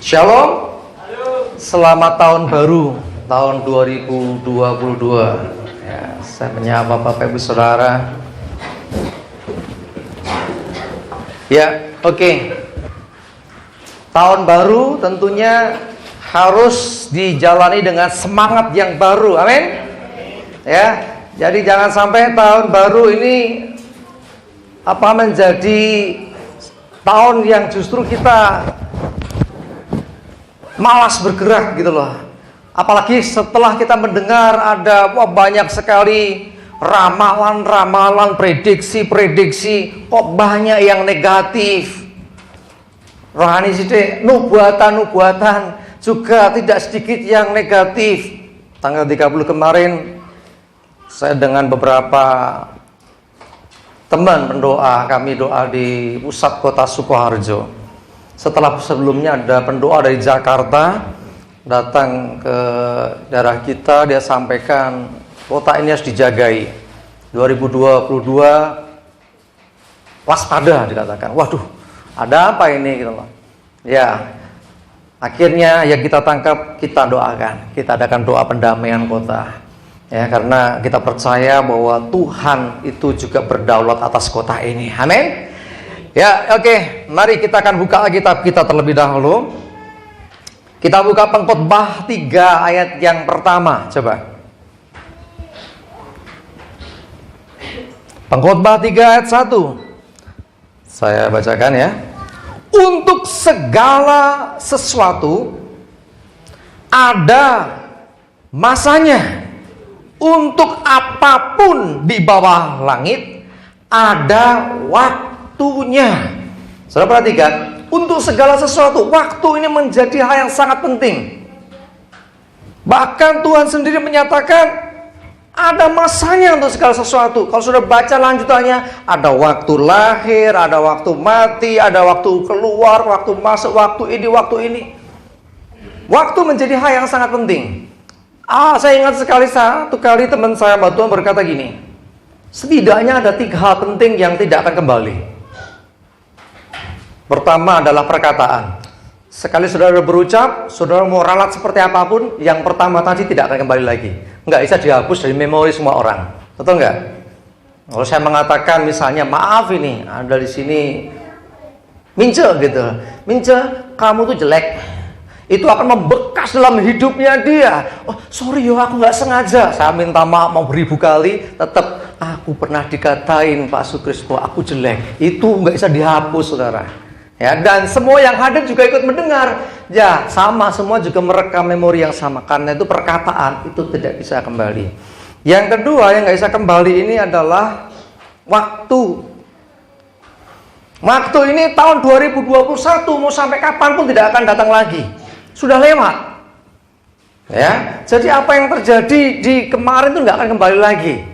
Shalom. Selamat tahun baru, tahun 2022. Ya, saya menyapa Bapak Ibu Saudara. Ya, oke. Tahun baru tentunya harus dijalani dengan semangat yang baru. Amin. Ya, jadi jangan sampai tahun baru ini menjadi tahun yang justru kita malas bergerak gitu loh. Apalagi setelah kita mendengar ada banyak sekali ramalan-ramalan, prediksi-prediksi, kok banyak yang negatif. Rohani sidik, nubuatan-nubuatan juga tidak sedikit yang negatif. Tanggal 30 kemarin saya dengan beberapa teman pendoa, kami doa di pusat kota Sukoharjo. Setelah sebelumnya ada pendoa dari Jakarta datang ke daerah kita, dia sampaikan kota ini harus dijagai. 2022 waspada dikatakan. Waduh, ada apa ini gitu loh. Ya, akhirnya yang kita tangkap, kita doakan, kita adakan doa pendamaian kota. Ya, karena kita percaya bahwa Tuhan itu juga berdaulat atas kota ini. Amin. Ya, oke. Mari kita akan buka Alkitab kita terlebih dahulu. Kita buka Pengkhotbah 3 ayat yang pertama. Coba. Pengkhotbah 3 ayat 1. Saya bacakan ya. Untuk segala sesuatu ada masanya. Untuk apapun di bawah langit ada waktunya. Saudara perhatikan, untuk segala sesuatu, waktu ini menjadi hal yang sangat penting. Bahkan Tuhan sendiri menyatakan ada masanya untuk segala sesuatu. Kalau sudah baca lanjutannya, ada waktu lahir, ada waktu mati, ada waktu keluar, waktu masuk, waktu ini, waktu ini. Waktu menjadi hal yang sangat penting. Saya ingat sekali satu kali teman saya Mbak Tuhan berkata gini, setidaknya ada 3 hal penting yang tidak akan kembali. Pertama adalah perkataan. Sekali saudara berucap, saudara mau ralat seperti apapun, yang pertama tadi tidak akan kembali lagi. Nggak bisa dihapus dari memori semua orang. Betul nggak? Kalau saya mengatakan misalnya, maaf ini, ada di sini Mince gitu. Mince, kamu tuh jelek. Itu akan membekas dalam hidupnya dia. Oh, sorry yo, aku nggak sengaja. Saya minta maaf mau beribu kali, tetap aku pernah dikatain Pak Sukrisno, aku jelek. Itu nggak bisa dihapus, saudara. Ya, dan semua yang hadir juga ikut mendengar. Ya, sama, semua juga merekam memori yang sama. Karena itu perkataan itu tidak bisa kembali. Yang kedua yang nggak bisa kembali ini adalah waktu. Waktu ini tahun 2021 mau sampai kapanpun tidak akan datang lagi. Sudah lewat. Ya, jadi apa yang terjadi di kemarin itu nggak akan kembali lagi.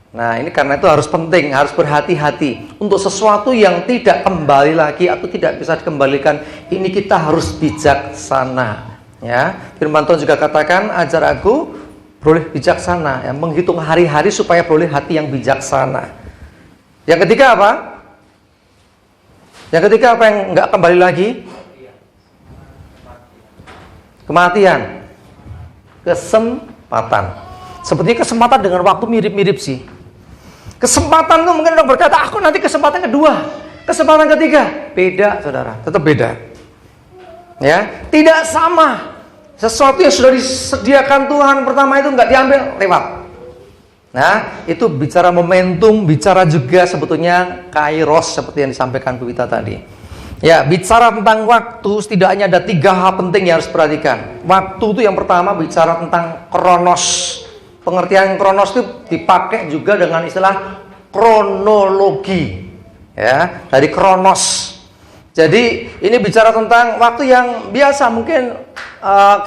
Nah, ini karena itu harus penting, harus berhati-hati untuk sesuatu yang tidak kembali lagi atau tidak bisa dikembalikan. Ini kita harus bijaksana. Ya, Firman Tuhan juga katakan, ajar aku boleh bijaksana, ya, menghitung hari-hari supaya boleh hati yang bijaksana. Yang ketiga apa? Yang ketiga apa yang nggak kembali lagi? Kematian. Kesempatan. Sepertinya kesempatan dengan waktu mirip-mirip sih. Kesempatan itu mungkin orang berkata, aku nanti kesempatan kedua, kesempatan ketiga. Beda, saudara, tetap beda. Ya, tidak sama. Sesuatu yang sudah disediakan Tuhan pertama itu nggak diambil, lewat. Nah, itu bicara momentum, bicara juga sebetulnya kairos seperti yang disampaikan Bu Wita tadi. Ya, bicara tentang waktu, setidaknya ada 3 hal penting yang harus perhatikan. Waktu itu yang pertama bicara tentang kronos. Pengertian kronos itu dipakai juga dengan istilah kronologi. Ya, dari kronos. Jadi, ini bicara tentang waktu yang biasa, mungkin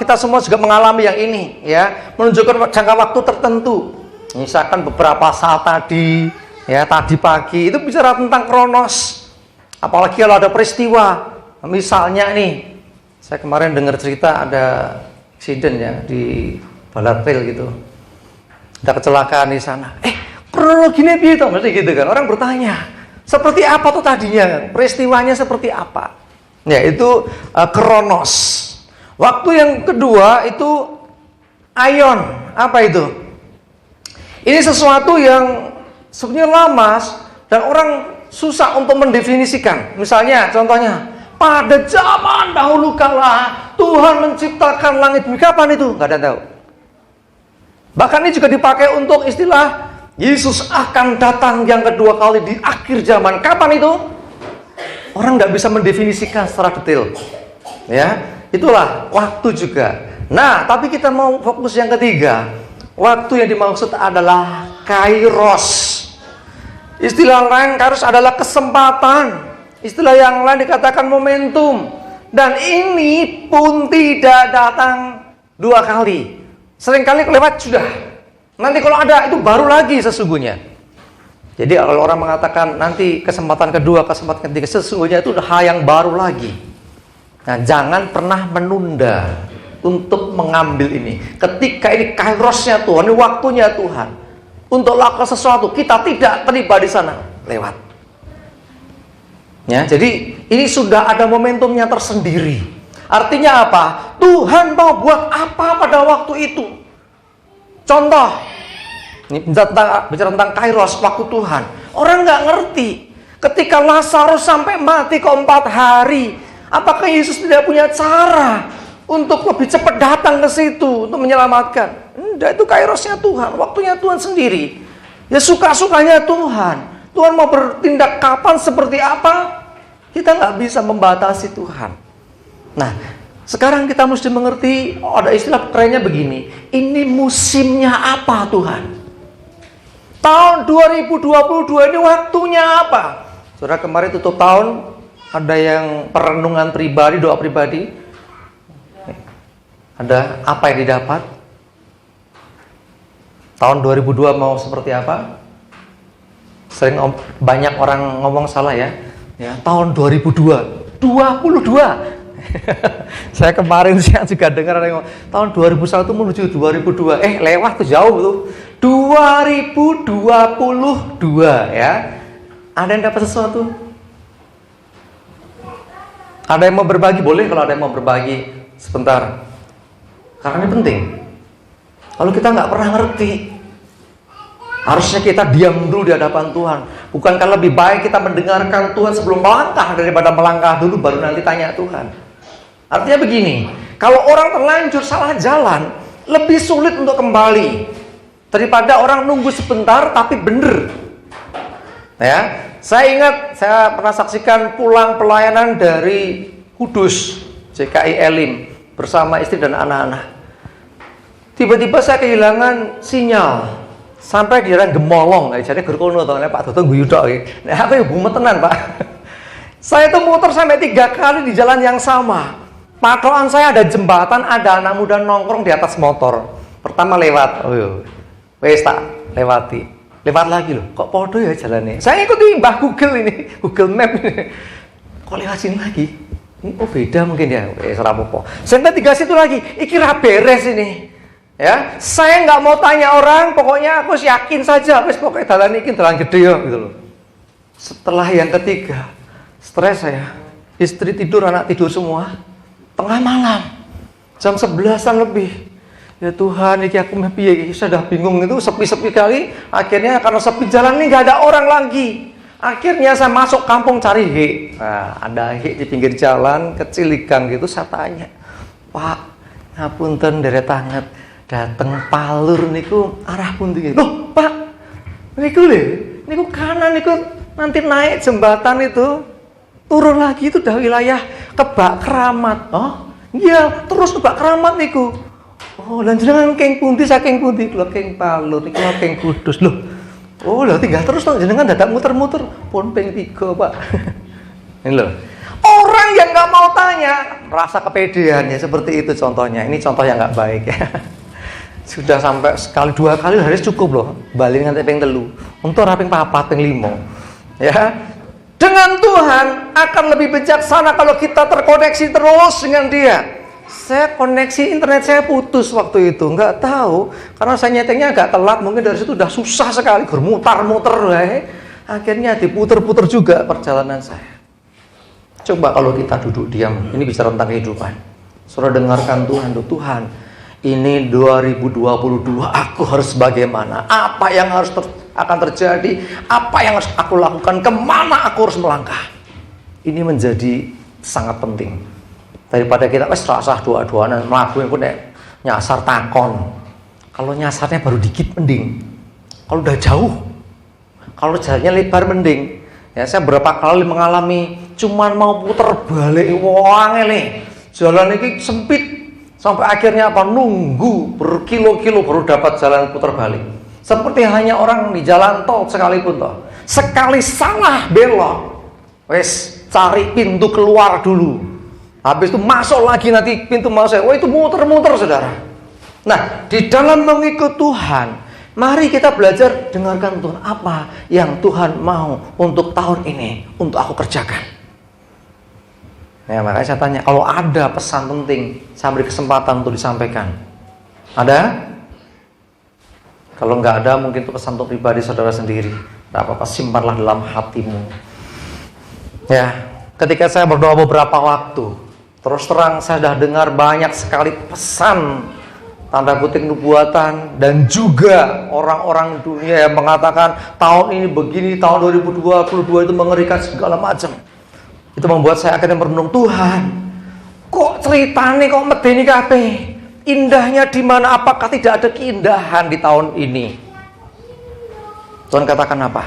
kita semua juga mengalami yang ini, ya, menunjukkan jangka waktu tertentu. Misalkan beberapa saat tadi, ya, tadi pagi, itu bicara tentang kronos. Apalagi kalau ada peristiwa, misalnya nih, saya kemarin dengar cerita ada insiden ya di Balartil gitu, ada kecelakaan di sana. Kronologinya gitu, mesti gitu kan? Orang bertanya, seperti apa tuh tadinya? Peristiwanya seperti apa? Ya, itu kronos. Waktu yang kedua itu aion. Apa itu? Ini sesuatu yang sebenarnya lama dan orang susah untuk mendefinisikan. Misalnya, contohnya, pada zaman dahulu kala Tuhan menciptakan langit bumi. Kapan itu? Nggak ada yang tahu. Bahkan ini juga dipakai untuk istilah Yesus akan datang yang kedua kali di akhir zaman. Kapan itu? Orang nggak bisa mendefinisikan secara detail. Ya, itulah waktu juga. Nah, tapi kita mau fokus yang ketiga. Waktu yang dimaksud adalah kairos. Istilah lain kairos adalah kesempatan. Istilah yang lain dikatakan momentum. Dan ini pun tidak datang dua kali. Seringkali kelewat sudah. Nanti kalau ada itu baru lagi sesungguhnya. Jadi kalau orang mengatakan nanti kesempatan kedua, kesempatan ketiga, sesungguhnya itu hal yang baru lagi. Nah, jangan pernah menunda untuk mengambil ini. Ketika ini kairosnya Tuhan, ini waktunya Tuhan untuk lakukan sesuatu, kita tidak terlibat di sana, lewat. Ya, jadi ini sudah ada momentumnya tersendiri. Artinya apa? Tuhan mau buat apa pada waktu itu? Contoh, ini bicara tentang kairos, waktu Tuhan. Orang nggak ngerti. Ketika Lazarus sampai mati ke 4 hari, apakah Yesus tidak punya cara untuk lebih cepat datang ke situ untuk menyelamatkan? Enggak, itu kairosnya Tuhan, waktunya Tuhan sendiri. Ya suka-sukanya Tuhan. Tuhan mau bertindak kapan, seperti apa? Kita nggak bisa membatasi Tuhan. Nah, sekarang kita mesti mengerti, ada istilah kerennya begini. Ini musimnya apa Tuhan? Tahun 2022 ini waktunya apa? Saudara, kemarin tutup tahun, ada yang perenungan pribadi, doa pribadi. Ada apa yang didapat? Tahun 2002 mau seperti apa? Sering banyak orang ngomong salah ya. Ya, tahun 2002, 22. Saya kemarin siang juga dengar ada yang ngomong, tahun 2001 menuju 2002. Lewat tuh jauh tuh. 2022 ya. Ada yang dapat sesuatu? Ada yang mau berbagi? Boleh kalau ada yang mau berbagi sebentar. Karena ini penting. Kalau kita nggak pernah ngerti, harusnya kita diam dulu di hadapan Tuhan. Bukankah lebih baik kita mendengarkan Tuhan sebelum melangkah daripada melangkah dulu baru nanti tanya Tuhan? Artinya begini, kalau orang terlanjur salah jalan, lebih sulit untuk kembali daripada orang nunggu sebentar tapi bener. Ya, saya ingat saya pernah saksikan pulang pelayanan dari Kudus, JKI Elim bersama istri dan anak-anak. Tiba-tiba saya kehilangan sinyal sampai di daerah Gemolong, jadi gerkono to Pak Toto guyu tok iki. Nah, aku ibu tenan, Pak. Saya itu muter sampai 3 kali di jalan yang sama. Patokan saya ada jembatan, ada anak muda nongkrong di atas motor. Pertama lewat, wes tak lewati. Lewat lagi loh, kok podo ya jalannya. Saya ikuti Mbah Google ini, Google Map ini. Kok lewat sini lagi? Oh beda mungkin ya, serapopo. Sampai 3 situ lagi, iki ra beres ini. Ya, saya nggak mau tanya orang, pokoknya aku yakin saja, wes pokoknya dalan iki dalan gede ya gitu loh. Setelah yang ketiga, stres saya. Istri tidur, anak tidur semua. Tengah malam, jam 11-an lebih. Ya Tuhan, iki aku mah piye, saya sudah bingung itu sepi-sepi kali. Akhirnya karena sepi jalan ini nggak ada orang lagi. Akhirnya saya masuk kampung cari he. Nah, ada he di pinggir jalan kecil gang gitu. Saya tanya, Pak, ngapunten deret tanget, dateng Palur niku arah pundi? Loh, Pak, niku lho, niku kanan niku nanti naik jembatan itu, turun lagi itu udah wilayah Kebak Keramat. Oh, iya, terus Kebak Keramat niku. Oh, lan jenengan keng pundi saking pundi? Kula keng Palur, niku keng Kudus. Loh. Oh, lah tinggal terus toh jenengan dadak muter-muter pun ping 3, Pak. Ini loh. Orang yang nggak mau tanya, merasa kepedean ya seperti itu contohnya. Ini contoh yang nggak baik ya. Sudah sampai sekali 2 kali harus cukup loh. Balik nganti ping 3. Untuk raping 4, ping 5. Ya. Dengan Tuhan akan lebih bijaksana kalau kita terkoneksi terus dengan Dia. Saya koneksi internet saya putus waktu itu, nggak tahu karena saya nyetingnya agak telat, mungkin dari situ udah susah sekali bermutar-muter, akhirnya diputer-puter juga perjalanan saya. Coba kalau kita duduk diam, ini bicara tentang kehidupan. Saudara dengarkan Tuhan, Tuhan, ini 2022 aku harus bagaimana? Apa yang akan terjadi? Apa yang harus aku lakukan? Kemana aku harus melangkah? Ini menjadi sangat penting. Daripada kita serasah doa-doaan melakukan pun nyasar takon. Kalau nyasarnya baru dikit mending. Kalau udah jauh, kalau jalannya lebar mending. Ya, saya berapa kali mengalami cuman mau puter balik wong ngene. Jalan ini sempit sampai akhirnya nunggu berkilo-kilo baru dapat jalan putar balik. Seperti hanya orang di jalan tol sekalipun toh. Sekali salah belok, wes cari pintu keluar dulu. Habis itu masuk lagi nanti pintu masuk. Wah, itu muter-muter, Saudara. Nah, di dalam mengikut Tuhan, mari kita belajar dengarkan Tuhan apa yang Tuhan mau untuk tahun ini untuk aku kerjakan. Ya, makanya saya tanya, kalau ada pesan penting, saya beri kesempatan untuk disampaikan. Ada? Kalau nggak ada, mungkin itu pesan untuk pribadi saudara sendiri. Tidak apa-apa, simpanlah dalam hatimu. Ya, ketika saya berdoa beberapa waktu, terus terang saya sudah dengar banyak sekali pesan tanda kutip nubuatan, dan juga orang-orang dunia yang mengatakan tahun ini begini, tahun 2022 itu mengerikan segala macam. Itu membuat saya akhirnya merenung, Tuhan, kok ceritanya kok medeni kabeh? Indahnya di mana? Apakah tidak ada keindahan di tahun ini? Tuhan katakan apa?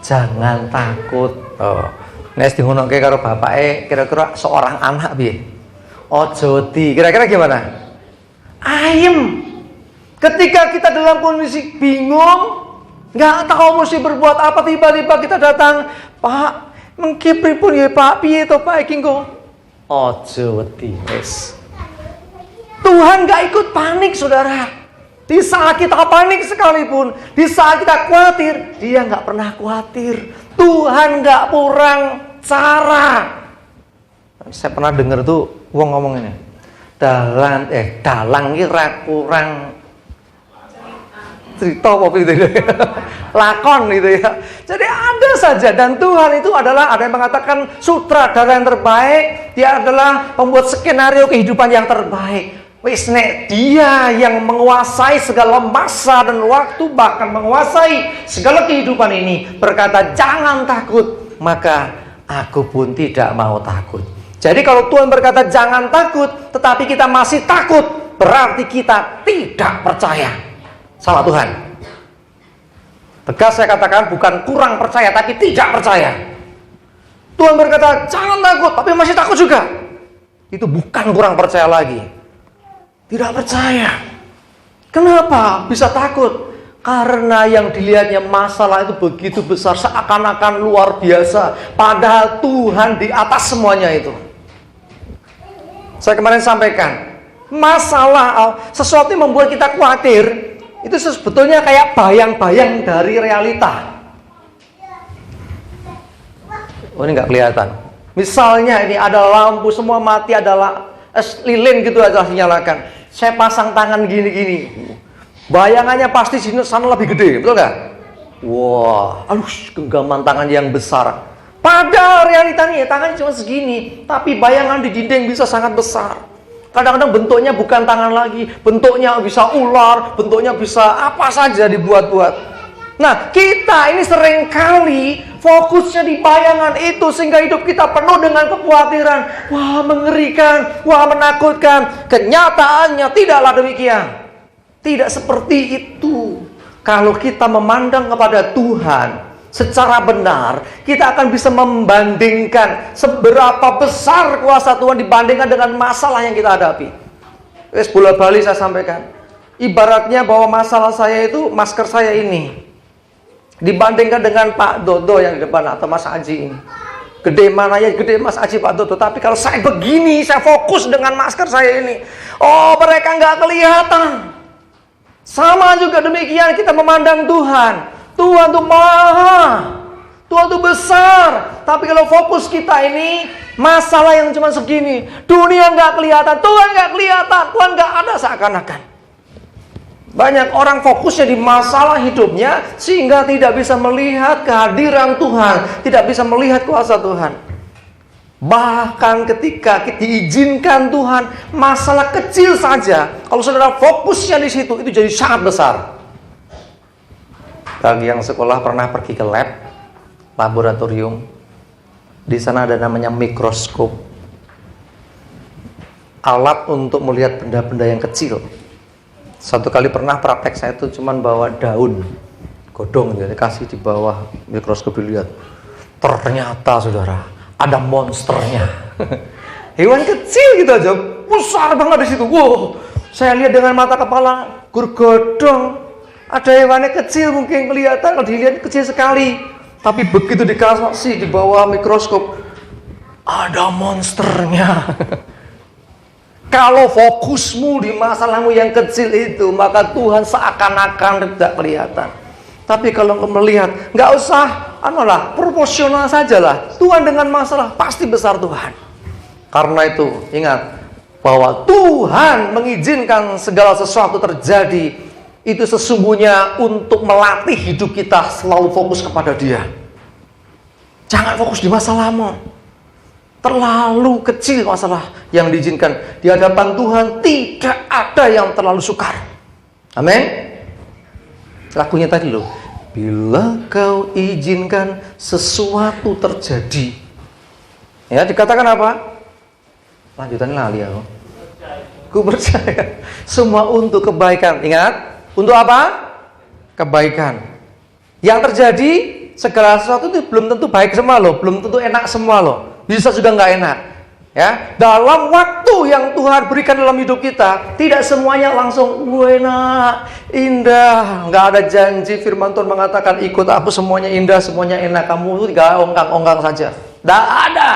Jangan takut. Nek dingonoke karo bapake kira-kira seorang anak piye? Ojo di. Kira-kira gimana? Ayem. Ketika kita dalam kondisi bingung, nggak tahu mesti berbuat apa, tiba-tiba kita datang, Pak, mengki pripun ya Pak, piye to Pak iki engko? Ojo wedi wis. Tuhan gak ikut panik, Saudara. Di saat kita panik sekalipun, di saat kita khawatir, Dia gak pernah khawatir. Tuhan gak kurang cara. Saya pernah dengar tuh wong ngomong ini, dalang iki ra kurang cerita apa gitu ya. Lakon gitu ya. Jadi ada saja, dan Tuhan itu adalah, ada yang mengatakan sutradara yang terbaik, Dia adalah pembuat skenario kehidupan yang terbaik. Wis nek Dia yang menguasai segala masa dan waktu, bahkan menguasai segala kehidupan ini, berkata jangan takut, maka aku pun tidak mau takut. Jadi kalau Tuhan berkata jangan takut, tetapi kita masih takut, berarti kita tidak percaya sama Tuhan. Tegas saya katakan, bukan kurang percaya, tapi tidak percaya. Tuhan berkata jangan takut, tapi masih takut juga. Itu bukan kurang percaya lagi, tidak percaya. Kenapa bisa takut? Karena yang dilihatnya masalah itu begitu besar, seakan-akan luar biasa, padahal Tuhan di atas semuanya itu. Saya kemarin sampaikan, masalah sesuatu yang membuat kita khawatir itu sebetulnya kayak bayang-bayang dari realita. Oh, ini nggak kelihatan. Misalnya ini ada lampu semua mati, ada lilin gitu aja dinyalakan. Saya pasang tangan gini-gini, bayangannya pasti sini sana lebih gede, betul nggak? Wah, genggaman tangan yang besar. Padahal realitanya tangannya cuma segini, tapi bayangan di dinding bisa sangat besar. Kadang-kadang bentuknya bukan tangan lagi, bentuknya bisa ular, bentuknya bisa apa saja dibuat-buat. Nah, kita ini seringkali fokusnya di bayangan itu, sehingga hidup kita penuh dengan kekhawatiran. Wah, mengerikan, wah, menakutkan. Kenyataannya tidaklah demikian. Tidak seperti itu. Kalau kita memandang kepada Tuhan secara benar, kita akan bisa membandingkan seberapa besar kuasa Tuhan dibandingkan dengan masalah yang kita hadapi. Wes bola-bali saya sampaikan. Ibaratnya bahwa masalah saya itu masker saya ini dibandingkan dengan Pak Dodo yang di depan atau Mas Aji ini. Gede mana ya, gede Mas Aji, Pak Dodo. Tapi kalau saya begini, saya fokus dengan masker saya ini, oh, mereka nggak kelihatan. Sama juga demikian kita memandang Tuhan. Tuhan tuh maha, Tuhan tuh besar. Tapi kalau fokus kita ini masalah yang cuma segini, dunia nggak kelihatan, Tuhan nggak kelihatan, Tuhan nggak ada seakan-akan. Banyak orang fokusnya di masalah hidupnya sehingga tidak bisa melihat kehadiran Tuhan, tidak bisa melihat kuasa Tuhan. Bahkan ketika diizinkan Tuhan masalah kecil saja, kalau saudara fokusnya di situ, itu jadi sangat besar. Bagi yang sekolah pernah pergi ke lab, laboratorium, di sana ada namanya mikroskop, alat untuk melihat benda-benda yang kecil. Satu kali pernah praktek saya itu cuman bawa daun godong, jadi kasih di bawah mikroskop dilihat. Ternyata saudara, ada monsternya. Hewan kecil gitu aja, besar banget di situ. Wow, saya lihat dengan mata kepala gergodong. Ada hewannya kecil mungkin kelihatan, kalau dilihat kecil sekali. Tapi begitu dikasih di bawah mikroskop, ada monsternya. Kalau fokusmu di masalahmu yang kecil itu, maka Tuhan seakan-akan tidak kelihatan. Tapi kalau melihat, nggak usah proporsional sajalah. Tuhan dengan masalah pasti besar Tuhan. Karena itu ingat bahwa Tuhan mengizinkan segala sesuatu terjadi, itu sesungguhnya untuk melatih hidup kita selalu fokus kepada Dia. Jangan fokus di masalahmu. Terlalu kecil masalah yang diizinkan. Di hadapan Tuhan tidak ada yang terlalu sukar. Amin. Lagunya tadi loh, bila kau izinkan sesuatu terjadi. Ya, dikatakan apa? Lanjutannya lali aku. Ku percaya semua untuk kebaikan. Ingat, untuk apa? Kebaikan. Yang terjadi, segala sesuatu itu belum tentu baik semua loh, belum tentu enak semua loh. Bisa juga nggak enak. Ya, dalam waktu yang Tuhan berikan dalam hidup kita, tidak semuanya langsung enak, indah. Nggak ada janji firman Tuhan mengatakan ikut aku semuanya indah, semuanya enak. Kamu tinggal ongkang-ongkang saja. Nggak ada.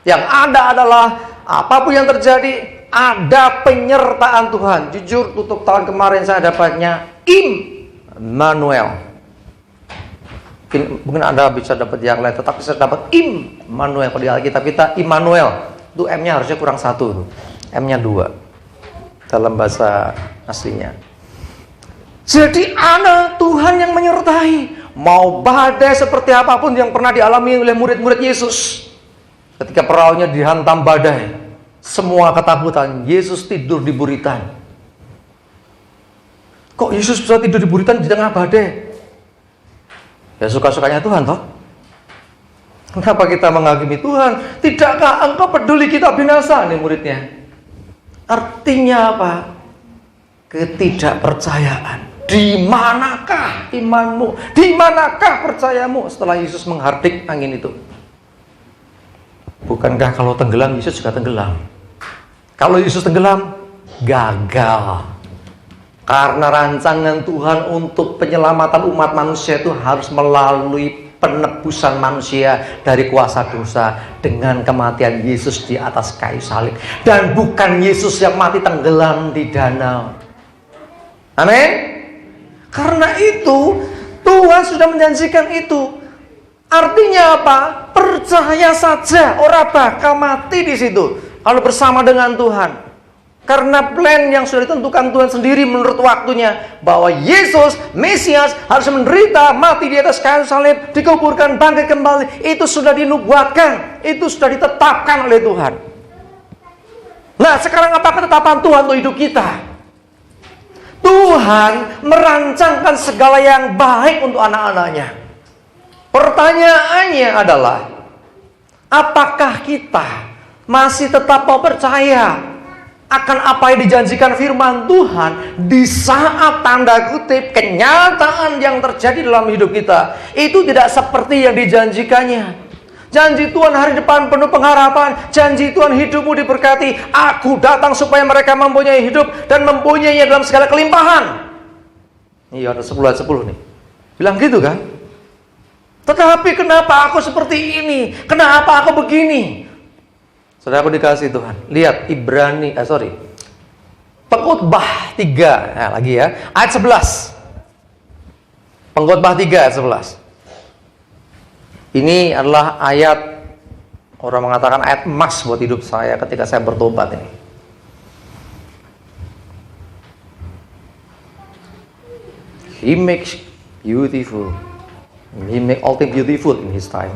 Yang ada adalah apapun yang terjadi, ada penyertaan Tuhan. Jujur, tutup tahun kemarin saya dapatnya Immanuel. Mungkin Anda bisa dapat yang lain, tetapi saya dapat Immanuel. Kalau di Alkitab kita Immanuel, itu M-nya harusnya kurang 1, M-nya 2 dalam bahasa aslinya. Jadi ada Tuhan yang menyertai. Mau badai seperti apapun yang pernah dialami oleh murid-murid Yesus, ketika perahunya dihantam badai, semua ketakutan, Yesus tidur di buritan. Kok Yesus bisa tidur di buritan di tengah badai? Ya suka-sukanya Tuhan toh. Kenapa kita menghakimi Tuhan? Tidakkah engkau peduli kita binasa? Nih muridnya. Artinya apa? Ketidakpercayaan. Di manakah imanmu? Di manakah percayamu setelah Yesus menghardik angin itu? Bukankah kalau tenggelam, Yesus juga tenggelam? Kalau Yesus tenggelam, gagal. Karena rancangan Tuhan untuk penyelamatan umat manusia itu harus melalui penebusan manusia dari kuasa dosa dengan kematian Yesus di atas kayu salib. Dan bukan Yesus yang mati tenggelam di danau. Amin. Karena itu Tuhan sudah menjanjikan itu. Artinya apa? Percaya saja, orang bakal mati di situ kalau bersama dengan Tuhan. Karena plan yang sudah ditentukan Tuhan sendiri menurut waktunya, bahwa Yesus, Mesias, harus menderita, mati di atas kayu salib, dikuburkan, bangkit kembali. Itu sudah dinubuatkan, itu sudah ditetapkan oleh Tuhan. Nah, sekarang apa ketetapan Tuhan untuk hidup kita? Tuhan merancangkan segala yang baik untuk anak-anaknya. Pertanyaannya adalah, apakah kita masih tetap mau percaya akan apa yang dijanjikan firman Tuhan di saat tanda kutip kenyataan yang terjadi dalam hidup kita itu tidak seperti yang dijanjikannya? Janji Tuhan hari depan penuh pengharapan, janji Tuhan hidupmu diberkati, aku datang supaya mereka mempunyai hidup dan mempunyainya dalam segala kelimpahan. Iya, ada 10 ayat 10 nih bilang gitu kan. Tetapi kenapa aku seperti ini? Kenapa aku begini? Saudara, aku dikasih Tuhan. Lihat Pengkhotbah 3. Nah, lagi ya. Ayat 11. Pengkhotbah 3 ayat 11. Ini adalah ayat, orang mengatakan ayat emas buat hidup saya ketika saya bertobat ini. He makes beautiful. He make all things beautiful in his time.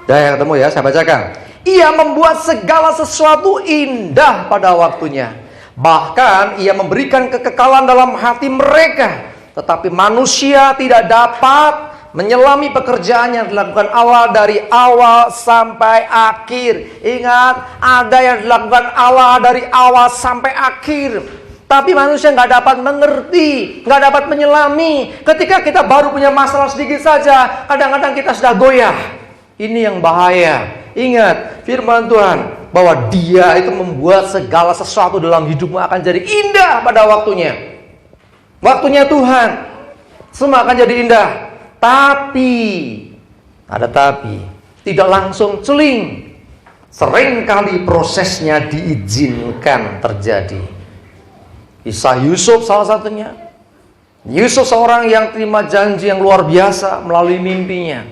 Dah ketemu ya, saya bacakan. Ia membuat segala sesuatu indah pada waktunya. Bahkan ia memberikan kekekalan dalam hati mereka. Tetapi manusia tidak dapat menyelami pekerjaan yang dilakukan Allah dari awal sampai akhir. Ingat, ada yang dilakukan Allah dari awal sampai akhir. Tapi manusia nggak dapat mengerti, nggak dapat menyelami. Ketika kita baru punya masalah sedikit saja, kadang-kadang kita sudah goyah. Ini yang bahaya. Ingat firman Tuhan bahwa Dia itu membuat segala sesuatu dalam hidupmu akan jadi indah pada waktunya. Waktunya Tuhan, semua akan jadi indah. Tapi, ada tapi, tidak langsung celing. Seringkali prosesnya diizinkan terjadi. Kisah Yusuf salah satunya. Yusuf seorang yang terima janji yang luar biasa melalui mimpinya.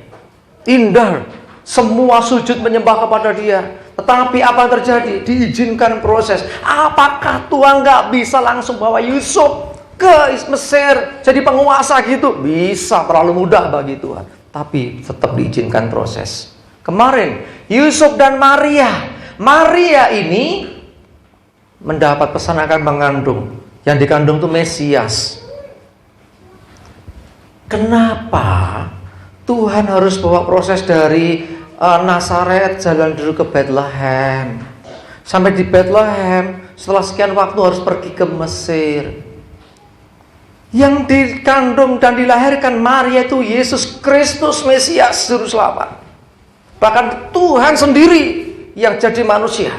Indah, semua sujud menyembah kepada dia. Tetapi apa yang terjadi? Diizinkan proses. Apakah Tuhan nggak bisa langsung bawa Yusuf ke Mesir jadi penguasa gitu? Bisa, terlalu mudah bagi Tuhan. Tapi tetap diizinkan proses. Kemarin Yusuf dan Maria ini mendapat pesan akan mengandung. Yang dikandung itu Mesias. Kenapa Tuhan harus bawa proses dari Nazaret jalan dulu ke Bethlehem? Sampai di Bethlehem, setelah sekian waktu harus pergi ke Mesir. Yang dikandung dan dilahirkan Maria itu Yesus Kristus Mesias Juru Selamat. Bahkan Tuhan sendiri yang jadi manusia.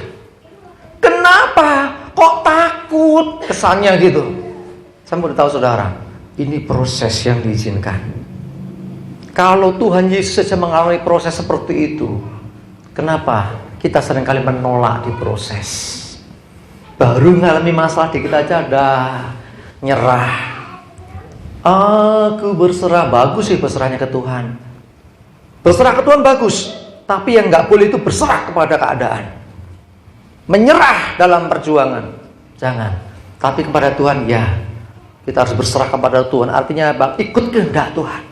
Kenapa? Kok takut? Kesannya gitu. Saya mau tahu saudara, ini proses yang diizinkan. Kalau Tuhan Yesus saja mengalami proses seperti itu, kenapa kita seringkali menolak di proses? Baru mengalami masalah dikit aja dah nyerah. Aku berserah. Bagus sih berserahnya ke Tuhan. Berserah ke Tuhan bagus. Tapi yang gak boleh itu berserah kepada keadaan. Menyerah dalam perjuangan. Jangan. Tapi kepada Tuhan, ya. Kita harus berserah kepada Tuhan. Artinya apa? Ikut kehendak Tuhan.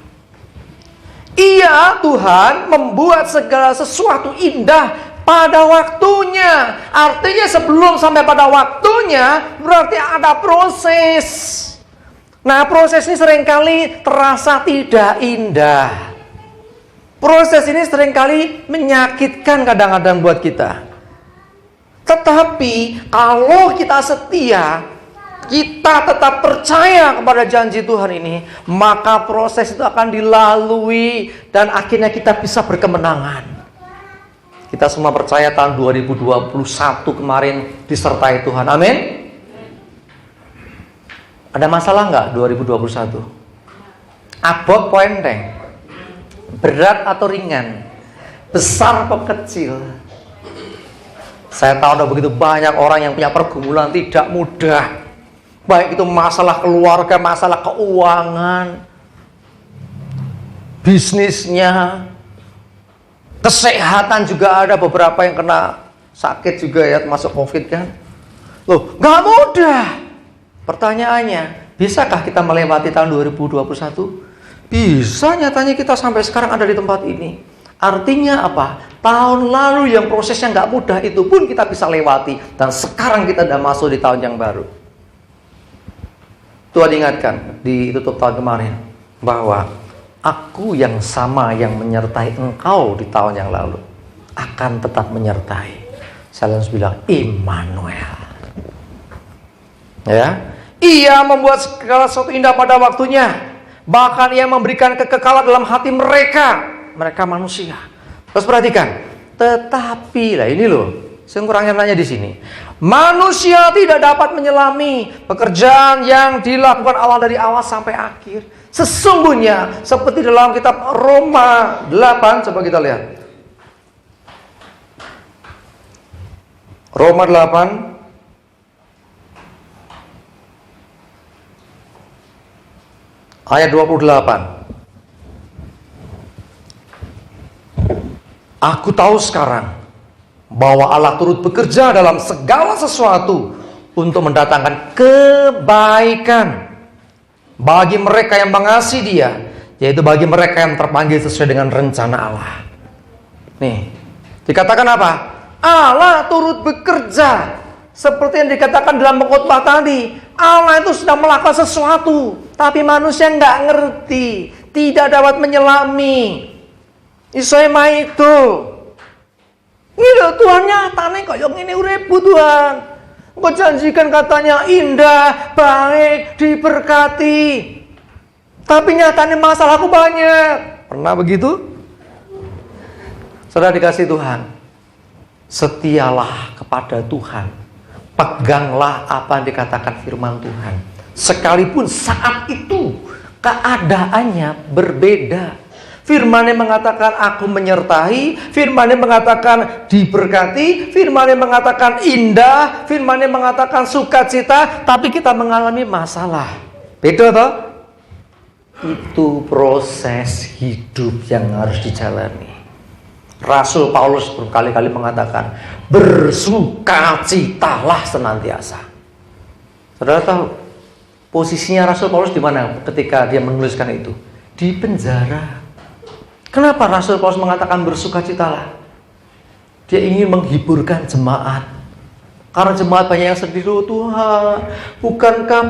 Iya, Tuhan membuat segala sesuatu indah pada waktunya. Artinya sebelum sampai pada waktunya, berarti ada proses. Nah, proses ini seringkali terasa tidak indah. Proses ini seringkali menyakitkan kadang-kadang buat kita. Tetapi kalau kita setia, kita tetap percaya kepada janji Tuhan ini, maka proses itu akan dilalui dan akhirnya kita bisa berkemenangan. Kita semua percaya tahun 2021 kemarin disertai Tuhan. Amin. Ada masalah nggak 2021? Abot poenteng, berat atau ringan, besar atau kecil? Saya tahu ada begitu banyak orang yang punya pergumulan tidak mudah. Baik itu masalah keluarga, masalah keuangan, bisnisnya, kesehatan juga ada beberapa yang kena sakit juga ya, termasuk COVID kan. Loh, gak mudah. Pertanyaannya, bisakah kita melewati tahun 2021? Bisa, nyatanya kita sampai sekarang ada di tempat ini. Artinya apa? Tahun lalu yang prosesnya nggak mudah itu pun kita bisa lewati. Dan sekarang kita sudah masuk di tahun yang baru. Tuhan ingatkan di tutup tahun kemarin bahwa Aku yang sama yang menyertai engkau di tahun yang lalu akan tetap menyertai. Saya langsung bilang Immanuel. Ya, Ia membuat segala sesuatu indah pada waktunya. Bahkan Ia memberikan kekekalan dalam hati mereka. Mereka manusia. Terus perhatikan. Tetapi, lah ini loh, saya kurangnya nanya di sini. Manusia tidak dapat menyelami pekerjaan yang dilakukan Allah dari awal sampai akhir. Sesungguhnya seperti dalam kitab Roma 8, coba kita lihat. Roma 8 ayat 28. Aku tahu sekarang bahwa Allah turut bekerja dalam segala sesuatu untuk mendatangkan kebaikan bagi mereka yang mengasihi Dia, yaitu bagi mereka yang terpanggil sesuai dengan rencana Allah. Nih, Dikatakan apa? Allah turut bekerja. Seperti yang dikatakan dalam pengkhotbah tadi, Allah itu sedang melakukan sesuatu, tapi manusia nggak ngerti, tidak dapat menyelami. Isema itu. Ini loh Tuhan nyatane kok yang ini uripku Tuhan. Engkau janjikan katanya indah, baik, diberkati. Tapi nyatanya masalahku banyak. Pernah begitu? Saudara dikasih Tuhan, setialah kepada Tuhan. Peganglah apa yang dikatakan firman Tuhan. Sekalipun saat itu keadaannya berbeda. Firman-Nya mengatakan aku menyertai, Firman-Nya mengatakan diberkati, Firman-Nya mengatakan indah, Firman-Nya mengatakan sukacita, tapi kita mengalami masalah. Beda toh? Itu proses hidup yang harus dijalani. Rasul Paulus berkali-kali mengatakan, bersukacitalah senantiasa. Saudara tahu posisinya Rasul Paulus di mana ketika dia menuliskan itu? Di penjara. Kenapa Rasul Paulus mengatakan bersukacitalah? Dia ingin menghiburkan jemaat. Karena jemaat banyak yang sedih. Oh Tuhan, bukankah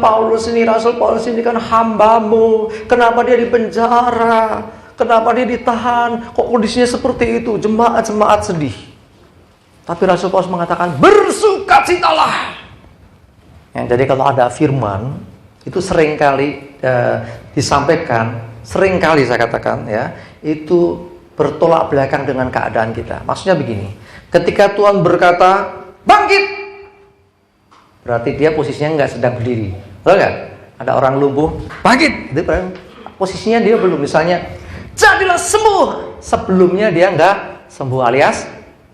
Rasul Paulus ini kan hambamu? Kenapa dia di penjara? Kenapa dia ditahan? Kok kondisinya seperti itu? Jemaat-jemaat sedih. Tapi Rasul Paulus mengatakan bersukacitalah. Ya, jadi kalau ada firman itu seringkali disampaikan, seringkali saya katakan ya, itu bertolak belakang dengan keadaan kita. Maksudnya begini, ketika Tuhan berkata bangkit, berarti dia posisinya nggak sedang berdiri. Betul nggak? Ada orang lumpuh, bangkit. Itu posisinya dia belum, misalnya jadilah sembuh. Sebelumnya dia nggak sembuh alias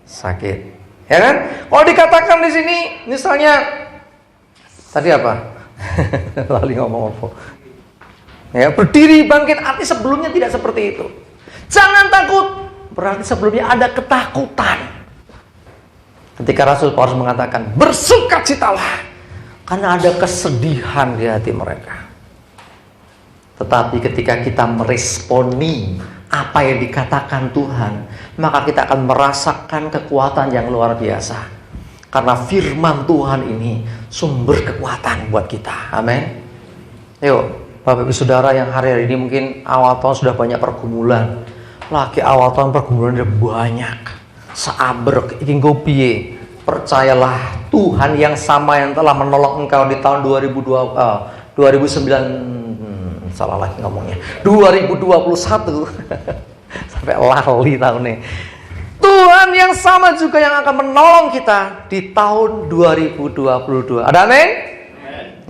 sakit, ya kan? Kalau dikatakan di sini, misalnya tadi apa? Lali ngomong apa? Ya, berdiri bangkit, arti sebelumnya tidak seperti itu. Jangan takut, berarti sebelumnya ada ketakutan. Ketika Rasul Paulus mengatakan bersukacitalah, karena ada kesedihan di hati mereka. Tetapi ketika kita meresponi apa yang dikatakan Tuhan, maka kita akan merasakan kekuatan yang luar biasa. Karena firman Tuhan ini sumber kekuatan buat kita. Amin. Yuk, Bapak Ibu Saudara yang hari ini mungkin awal tahun sudah banyak pergumulan. Lagi awal tahun pergumulan udah banyak. Saabrek iki nggo piye? Percayalah, Tuhan yang sama yang telah menolong engkau di tahun 2021 sampai lali tahunnya. Tuhan yang sama juga yang akan menolong kita di tahun 2022. Ada amin?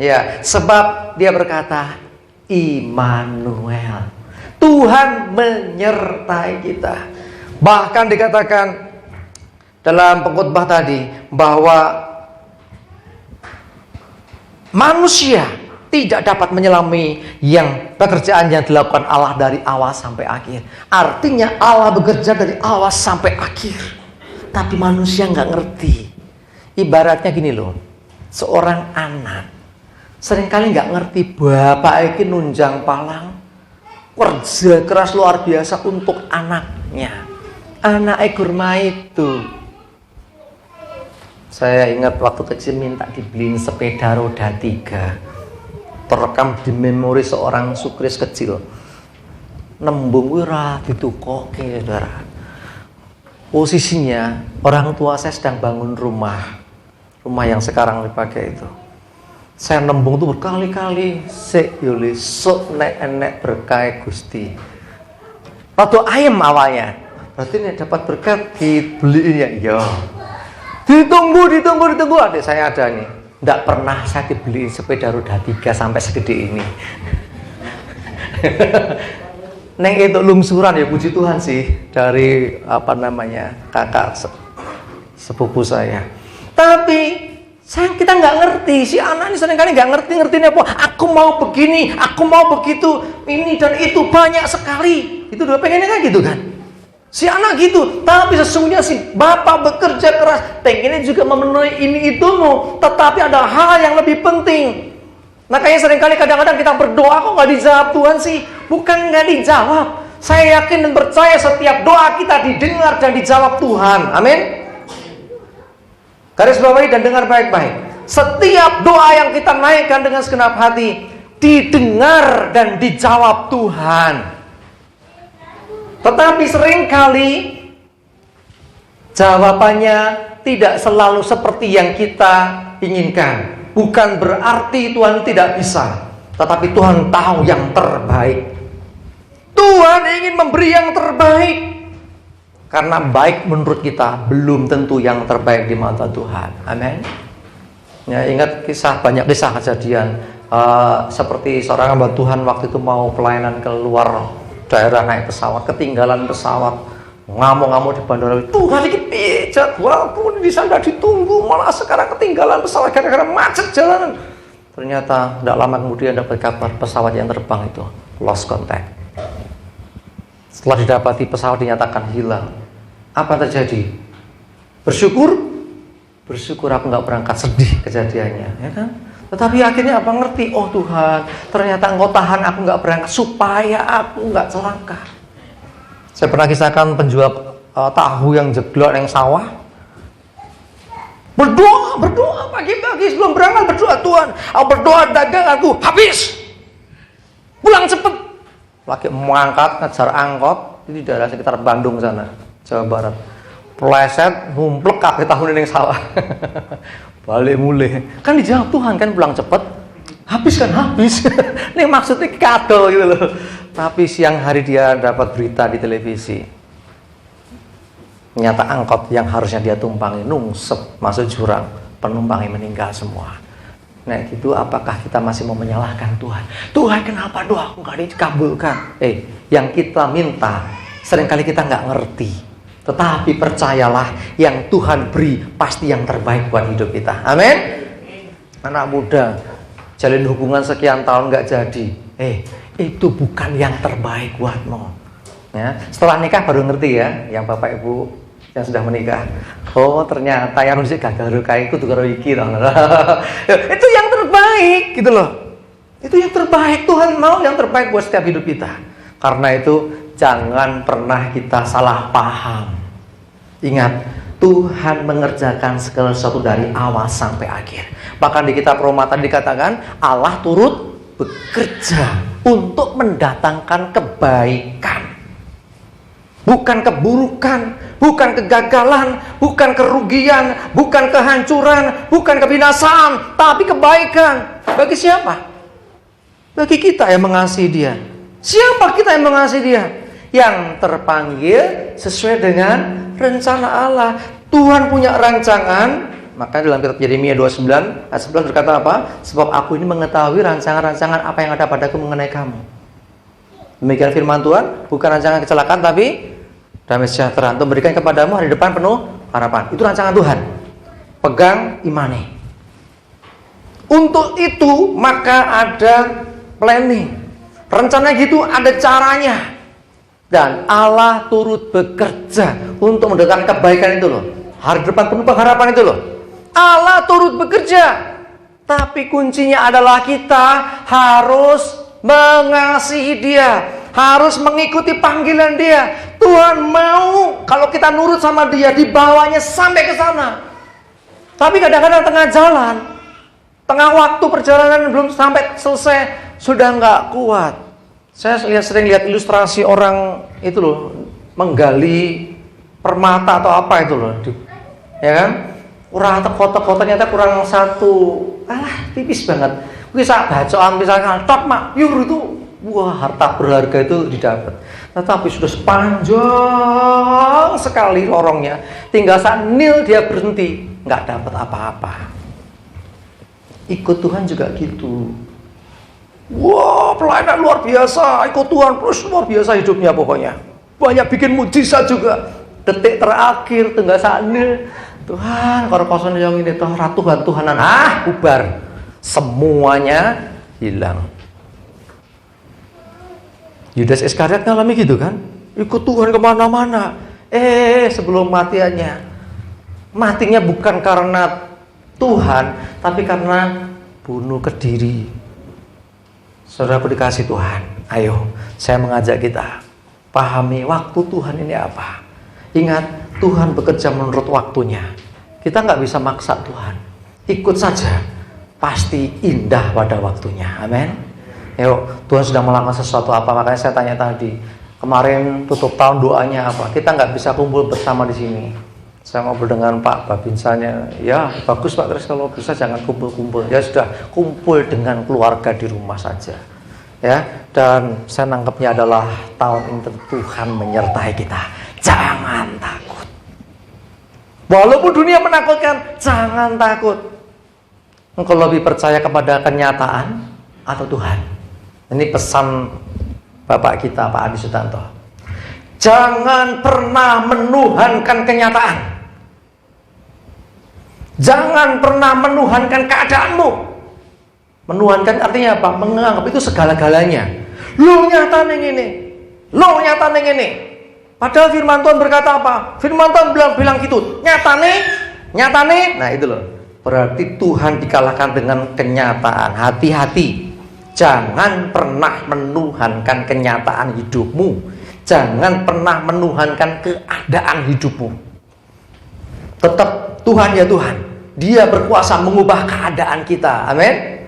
Ya, sebab dia berkata Immanuel, Tuhan menyertai kita. Bahkan dikatakan dalam pengkhotbah tadi bahwa manusia tidak dapat menyelami yang pekerjaan yang dilakukan Allah dari awal sampai akhir. Artinya Allah bekerja dari awal sampai akhir, tapi manusia nggak ngerti. Ibaratnya gini loh, seorang anak seringkali nggak ngerti bapak iki nunjang palang, kerja keras luar biasa untuk anaknya. Anak Gurma itu, saya ingat waktu kecil minta dibeliin sepeda roda 3. Terekam di memori seorang sukris kecil. Nembung wira ditukoke, saudara. Posisinya orang tua saya sedang bangun rumah yang sekarang dipakai itu. Saya nembung tuh berkali-kali, sik yuli sok nek berkah Gusti. Waktu ayam awalnya, berarti ini dapat berkat dibeliin ya. Iya. Ditunggu. Adik saya ada nih. Tidak pernah saya dibeliin sepeda roda 3 sampai segede ini. Neng itu lungsuran ya, puji Tuhan sih, dari kakak sepupu saya. Tapi kita nggak ngerti, si anak ini seringkali nggak ngerti apa. Aku mau begini, aku mau begitu, ini dan itu banyak sekali. Itu udah pengennya kan gitu kan? Si anak gitu, tapi sesungguhnya si bapak bekerja keras, pengennya juga memenuhi ini itumu, tetapi ada hal yang lebih penting. Makanya seringkali kadang-kadang kita berdoa kok nggak dijawab Tuhan sih, bukan nggak dijawab. Saya yakin dan percaya setiap doa kita didengar dan dijawab Tuhan. Amin. Garis bawahi dan dengar baik-baik. Setiap doa yang kita naikkan dengan segenap hati didengar dan dijawab Tuhan. Tetapi seringkali jawabannya tidak selalu seperti yang kita inginkan. Bukan berarti Tuhan tidak bisa, tetapi Tuhan tahu yang terbaik. Tuhan ingin memberi yang terbaik. Karena baik menurut kita belum tentu yang terbaik di mata Tuhan. Amin. Ya, ingat banyak kisah kejadian seperti seorang hamba Tuhan waktu itu mau pelayanan ke luar daerah naik pesawat, ketinggalan pesawat, ngamuk-ngamuk di bandara. Tuhan ini pijat, walaupun di sana ditunggu, malah sekarang ketinggalan pesawat gara-gara macet jalanan. Ternyata tidak lama kemudian dapat kabar pesawat yang terbang itu lost contact. Setelah didapati pesawat dinyatakan hilang. Apa yang terjadi? Bersyukur aku nggak berangkat, sedih kejadiannya, ya kan? Tetapi akhirnya apa ngerti? Oh Tuhan, ternyata Engkau tahan aku nggak berangkat supaya aku nggak celaka. Saya pernah kisahkan penjual tahu yang jeblok yang sawah. Berdoa pagi-pagi sebelum berangkat berdoa, Tuhan, aku berdoa dagang aku habis, pulang cepet. Lagi mengangkat ngejar angkot di daerah sekitar Bandung sana, Jawa Barat. Pleset, numplek kabeh tahun ini yang sawah. Balik mulai. Kan dijawab Tuhan kan, pulang cepet. Habis kan habis. Ini maksudnya kado gitu loh. Tapi siang hari dia dapat berita di televisi. Ternyata angkot yang harusnya dia tumpangi nungsep masuk jurang, penumpangnya meninggal semua. Nah gitu, apakah kita masih mau menyalahkan Tuhan? Tuhan kenapa doaku nggak dikabulkan? Yang kita minta seringkali kita nggak ngerti. Tetapi percayalah, yang Tuhan beri pasti yang terbaik buat hidup kita. Amin. Anak muda jalin hubungan sekian tahun nggak jadi, itu bukan yang terbaik buatmu. Ya, setelah nikah baru ngerti ya, yang bapak ibu yang sudah menikah. Oh ternyata yang harus gagal kayak itu karo iki toh. Itu yang terbaik gitu loh. Itu yang terbaik, Tuhan mau yang terbaik buat setiap hidup kita. Karena itu jangan pernah kita salah paham. Ingat, Tuhan mengerjakan segala sesuatu dari awal sampai akhir. Bahkan di kitab Roma tadi dikatakan Allah turut bekerja untuk mendatangkan kebaikan, bukan keburukan, bukan kegagalan, bukan kerugian, bukan kehancuran, bukan kebinasaan, tapi kebaikan. Bagi siapa? Bagi kita yang mengasihi Dia. Siapa kita yang mengasihi Dia? Yang terpanggil sesuai dengan rencana Allah. Tuhan punya rancangan. Maka dalam kitab Yeremia 29 ayat 11 berkata apa? Sebab aku ini mengetahui rancangan-rancangan apa yang ada padaku mengenai kamu. Demikian firman Tuhan, bukan rancangan kecelakaan tapi damai sejahtera, untuk memberikan kepadamu hari depan penuh harapan. Itu rancangan Tuhan. Pegang imani. Untuk itu maka ada planning. Rencana gitu ada caranya. Dan Allah turut bekerja untuk mendatangkan kebaikan itu loh. Hari depan penuh pengharapan itu loh. Allah turut bekerja. Tapi kuncinya adalah kita harus mengasihi Dia, harus mengikuti panggilan Dia. Tuhan mau kalau kita nurut sama Dia, dibawanya sampai ke sana. Tapi kadang-kadang tengah jalan, tengah waktu perjalanan belum sampai selesai, sudah nggak kuat. Saya sering lihat ilustrasi orang itu loh, menggali permata atau apa itu loh, ya kan? Kurang teko-teko ternyata kurang satu, tipis banget. Bisa bacaan misalnya, top mak, yur itu, wah harta berharga itu didapat. Tetapi sudah sepanjang sekali lorongnya, tinggal saat nil dia berhenti, nggak dapat apa-apa. Ikut Tuhan juga gitu. Wah, pelayanan luar biasa, ikut Tuhan terus luar biasa hidupnya pokoknya. Banyak bikin mujizat juga. Detik terakhir tinggal saat nil, Tuhan, kalau kosong yang ini toh Tuhanan, bubar. Semuanya hilang. Yudas Iskariot ngalami gitu kan? Ikut Tuhan kemana-mana. Sebelum matinya bukan karena Tuhan, tapi karena bunuh ke diri. Saudaraku dikasih Tuhan, ayo saya mengajak kita, Pahami waktu Tuhan ini apa. Ingat, Tuhan bekerja menurut waktunya. Kita nggak bisa maksa Tuhan. Ikut saja. Pasti indah pada waktunya. Amin. Yuk, Tuhan sudah melakukan sesuatu apa? Makanya saya tanya tadi, kemarin tutup tahun doanya apa? Kita nggak bisa kumpul bersama di sini. Saya ngobrol dengan Pak Babinsanya, ya bagus Pak Kris, kalau bisa jangan kumpul-kumpul. Ya sudah, kumpul dengan keluarga di rumah saja. Ya, dan saya nangkepnya adalah tahun ini Tuhan menyertai kita. Jangan takut. Walaupun dunia menakutkan, jangan takut. Engkau lebih percaya kepada kenyataan atau Tuhan? Ini pesan Bapak kita, Pak Adi Sutanto. Jangan pernah menuhankan kenyataan. Jangan pernah menuhankan keadaanmu. Menuhankan artinya apa? Menganggap itu segala-galanya. Lo nyata ning ini. Lo nyata ning ini. Padahal firman Tuhan berkata apa? Firman Tuhan bilang gitu. Nyata nih. Nah itu loh. Berarti Tuhan dikalahkan dengan kenyataan. Hati-hati. Jangan pernah menuhankan kenyataan hidupmu. Jangan pernah menuhankan keadaan hidupmu. Tetap Tuhan ya Tuhan. Dia berkuasa mengubah keadaan kita. Amin.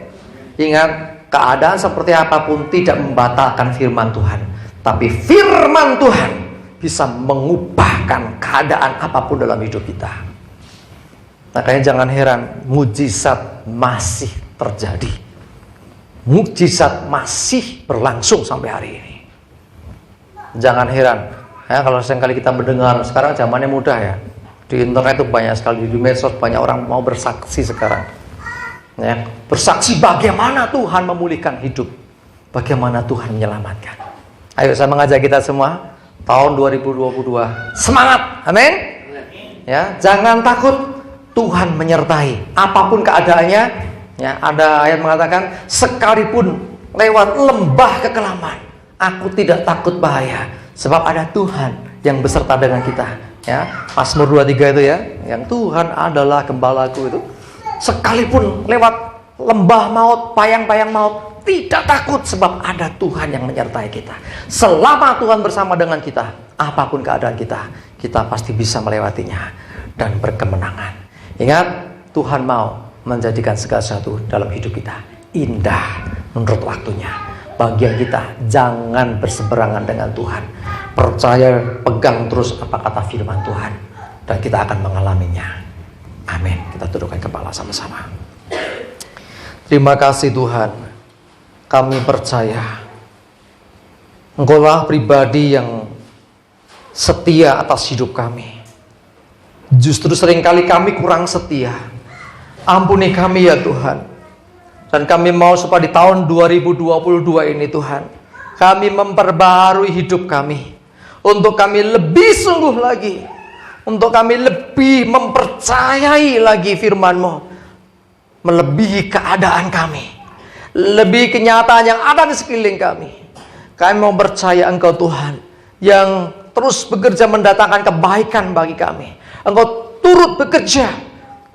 Ingat, keadaan seperti apapun tidak membatalkan firman Tuhan. Tapi firman Tuhan bisa mengubahkan keadaan apapun dalam hidup kita. Makanya jangan heran, mujizat masih terjadi. Mujizat masih berlangsung sampai hari ini. Jangan heran, ya, kalau seringkali kita mendengar, sekarang zamannya mudah ya. Di internet itu banyak sekali, di medsos banyak orang mau bersaksi sekarang. Ya, bersaksi bagaimana Tuhan memulihkan hidup, bagaimana Tuhan menyelamatkan. Ayo saya mengajak kita semua tahun 2022 semangat, amin. Ya, jangan takut, Tuhan menyertai apapun keadaannya. Ya, ada ayat mengatakan sekalipun lewat lembah kekelaman, aku tidak takut bahaya, sebab ada Tuhan yang beserta dengan kita. Ya, Mazmur 23 itu ya, yang Tuhan adalah gembalaku itu. Sekalipun lewat lembah maut, payang-payang maut, tidak takut sebab ada Tuhan yang menyertai kita. Selama Tuhan bersama dengan kita, apapun keadaan kita, kita pasti bisa melewatinya dan berkemenangan. Ingat, Tuhan mau menjadikan segala sesuatu dalam hidup kita indah menurut waktunya. Bagian kita, jangan berseberangan dengan Tuhan. Percaya, pegang terus apa kata firman Tuhan, dan kita akan mengalaminya. Amin. Kita tundukkan kepala sama-sama. Terima kasih Tuhan. Kami percaya Engkaulah pribadi yang setia atas hidup kami. Justru seringkali kami kurang setia. Ampuni kami ya Tuhan. Dan kami mau supaya di tahun 2022 ini Tuhan, kami memperbaharui hidup kami. Untuk kami lebih sungguh lagi, untuk kami lebih mempercayai lagi firman-Mu, melebihi keadaan kami, lebih kenyataan yang ada di sekeliling kami. Kami mau percaya Engkau Tuhan yang terus bekerja mendatangkan kebaikan bagi kami. Engkau turut bekerja,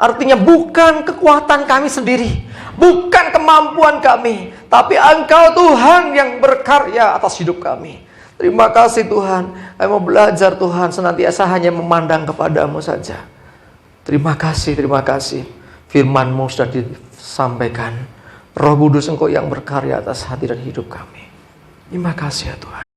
artinya bukan kekuatan kami sendiri, bukan kemampuan kami, tapi Engkau Tuhan yang berkarya atas hidup kami. Terima kasih Tuhan. Kami mau belajar Tuhan senantiasa hanya memandang kepadamu saja. Terima kasih, terima kasih. Firman-Mu sudah disampaikan. Roh Kudus Engkau yang berkarya atas hati dan hidup kami. Terima kasih ya Tuhan.